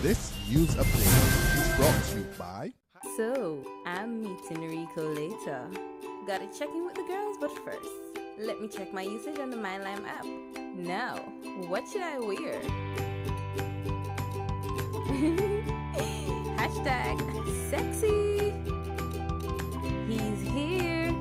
This news update is brought to you by... So, I'm meeting Rico later. Gotta check in with the girls, but first, let me check my usage on the MyLime app. Now, what should I wear? Hashtag sexy. He's here.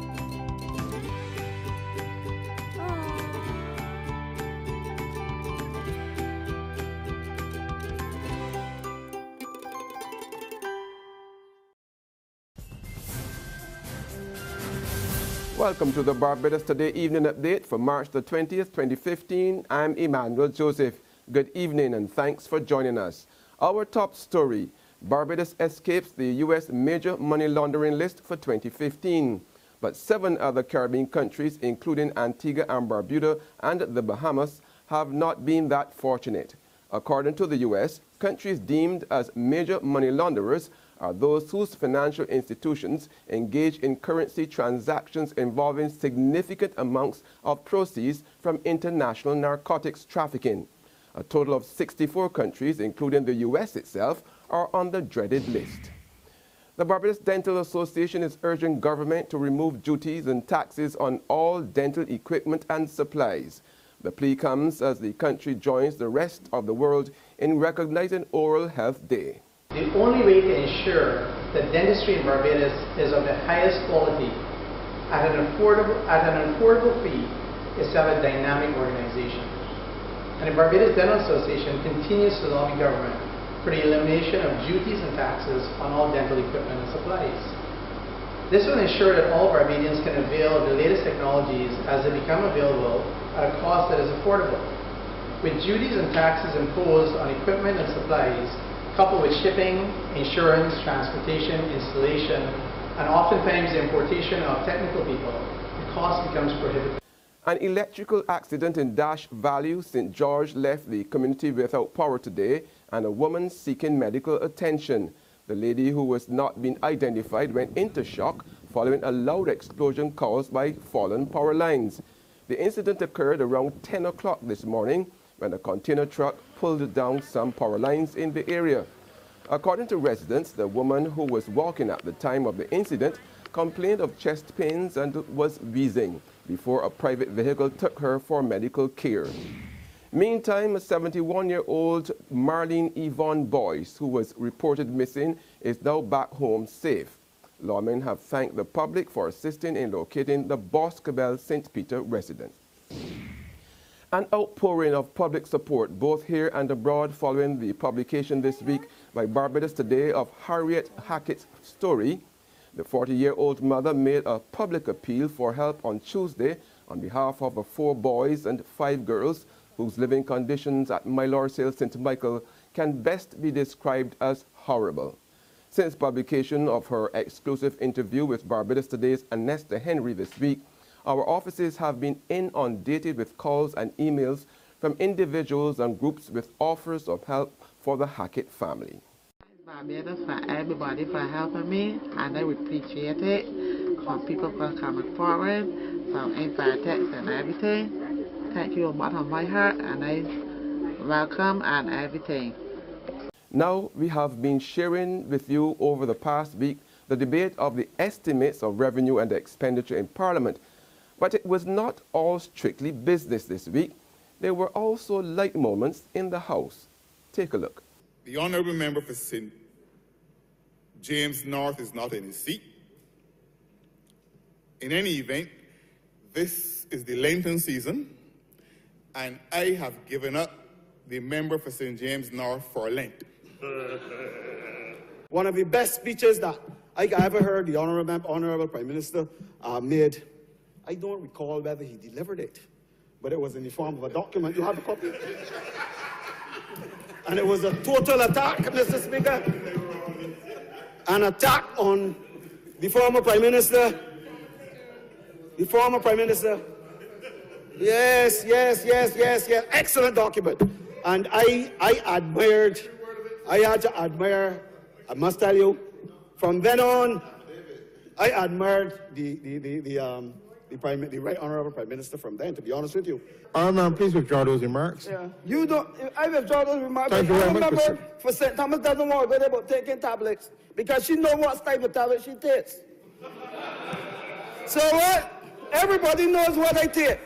Welcome to the Barbados Today Evening Update for March the 20th, 2015. I'm Emmanuel Joseph. Good evening and thanks for joining us. Our top story, Barbados escapes the U.S. major money laundering list for 2015. But 7 other Caribbean countries, including Antigua and Barbuda and the Bahamas, have not been that fortunate. According to the U.S., countries deemed as major money launderers are those whose financial institutions engage in currency transactions involving significant amounts of proceeds from international narcotics trafficking. A total of 64 countries, including the U.S. itself, are on the dreaded list. The Barbados Dental Association is urging government to remove duties and taxes on all dental equipment and supplies. The plea comes as the country joins the rest of the world in recognizing Oral Health Day. The only way to ensure that dentistry in Barbados is of the highest quality at an affordable fee is to have a dynamic organization. And the Barbados Dental Association continues to lobby government for the elimination of duties and taxes on all dental equipment and supplies. This will ensure that all Barbadians can avail of the latest technologies as they become available at a cost that is affordable. With duties and taxes imposed on equipment and supplies, coupled with shipping, insurance, transportation, installation, and oftentimes the importation of technical people, the cost becomes prohibitive. An electrical accident in Dash Valley, St. George, left the community without power today and a woman seeking medical attention. The lady, who was not being identified, went into shock following a loud explosion caused by fallen power lines. The incident occurred around 10 o'clock this morning when a container truck pulled down some power lines in the area. According to residents, the woman, who was walking at the time of the incident, complained of chest pains and was wheezing before a private vehicle took her for medical care. Meantime, a 71-year-old Marlene Yvonne Boyce, who was reported missing, is now back home safe. Lawmen have thanked the public for assisting in locating the Boscobel St. Peter resident. An outpouring of public support both here and abroad following the publication this week by Barbados Today of Harriet Hackett's story. The 40-year-old mother made a public appeal for help on Tuesday on behalf of 4 boys and 5 girls whose living conditions at Mylorsail St. Michael can best be described as horrible. Since publication of her exclusive interview with Barbados Today's Anesta Henry this week, our offices have been inundated with calls and emails from individuals and groups with offers of help for the Hackett family. Barbados, for everybody for helping me, and I would appreciate it. From people for coming forward, from Infatex and everything. Thank you bottom of my heart, and I welcome and everything. Now, we have been sharing with you over the past week the debate of the estimates of revenue and expenditure in Parliament. But it was not all strictly business this week. There were also light moments in the House. Take a look. The Honourable Member for St. James North is not in his seat. In any event, this is the Lenten season, and I have given up the member for St. James North for Lent. One of the best speeches that I ever heard the Honourable Prime Minister made. I don't recall whether he delivered it, but it was in the form of a document. You have a copy? And it was a total attack, Mr. Speaker. An attack on the former Prime Minister. The former Prime Minister. Yes. Excellent document. And I had to admire, I must tell you, from then on, I admired the the Right Honorable Prime Minister from then, to be honest with you. Please withdraw those remarks. Yeah. You don't, I withdraw those remarks. Thank you very much, remember, for St. Thomas doesn't want to go about taking tablets because she knows what type of tablet she takes. So what? Everybody knows what I take.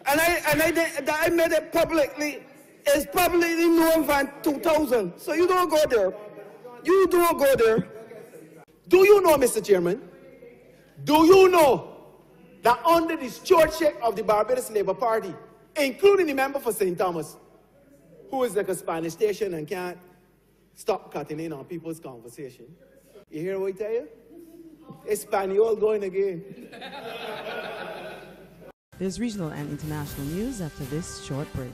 And I made it publicly. It's publicly known from 2000. So you don't go there. You don't go there. Do you know, Mr. Chairman? Do you know that under the stewardship of the Barbados Labour Party, including the member for St. Thomas, who is like a Spanish station and can't stop cutting in on people's conversation. You hear what I tell you? Espanol going again. There's regional and international news after this short break.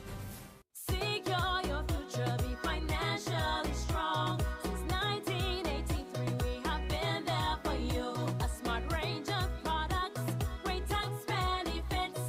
Secure your future, be financially strong. Since 1983, we have been there for you. A smart range of products, great tax benefits.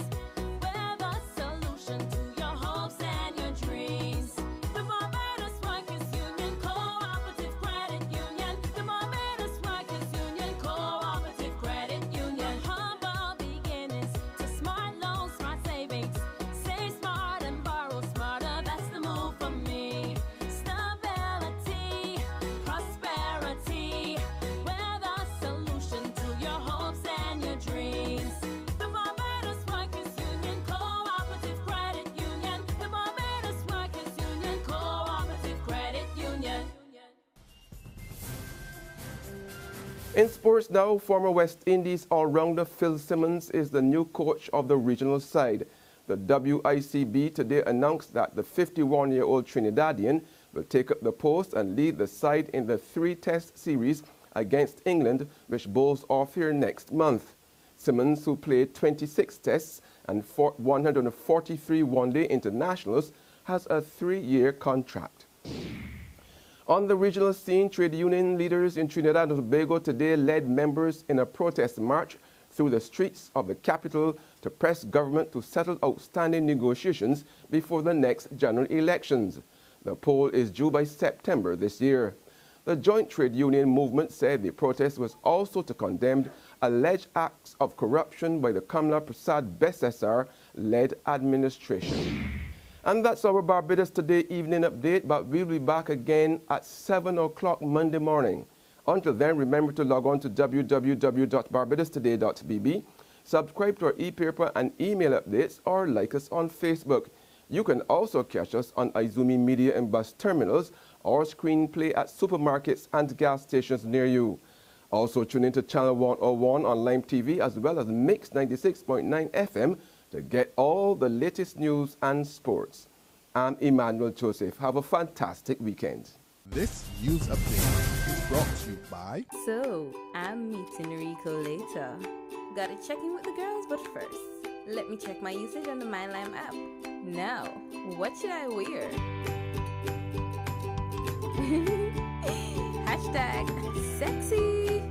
We're the solution to your hopes and your dreams. The Barbados Workers Union Cooperative Credit Union. The Barbados Workers Union Cooperative Credit Union. Humble beginnings to smart loans, smart savings. Save smart and borrow smarter. That's the move for me. Stability, prosperity. We're the solution to your hopes and your dreams. The Barbados Workers Union Cooperative Credit Union. The Barbados Workers Union Cooperative Credit Union. In sports now, former West Indies all-rounder Phil Simmons is the new coach of the regional side. The WICB today announced that the 51-year-old Trinidadian will take up the post and lead the side in the 3-test series against England, which bowls off here next month. Simmons, who played 26 tests and 143 one-day internationals, has a 3-year contract. On the regional scene, trade union leaders in Trinidad and Tobago today led members in a protest march through the streets of the capital to press government to settle outstanding negotiations before the next general elections. The poll is due by September this year. The joint trade union movement said the protest was also to condemn alleged acts of corruption by the Kamala Prasad Besessar-led administration. And that's our Barbados Today evening update, but we'll be back again at 7 o'clock Monday morning. Until then, remember to log on to www.barbadostoday.bb, subscribe to our e-paper and email updates, or like us on Facebook. You can also catch us on Izumi Media and bus terminals or screenplay at supermarkets and gas stations near you. Also tune into Channel 101 on Lime TV as well as Mix 96.9 FM to get all the latest news and sports. I'm Emmanuel Joseph. Have a fantastic weekend. This news update is brought to you by... So, I'm meeting Rico later. Gotta check in with the girls, but first, let me check my usage on the MyLime app. Now, what should I wear? #sexy.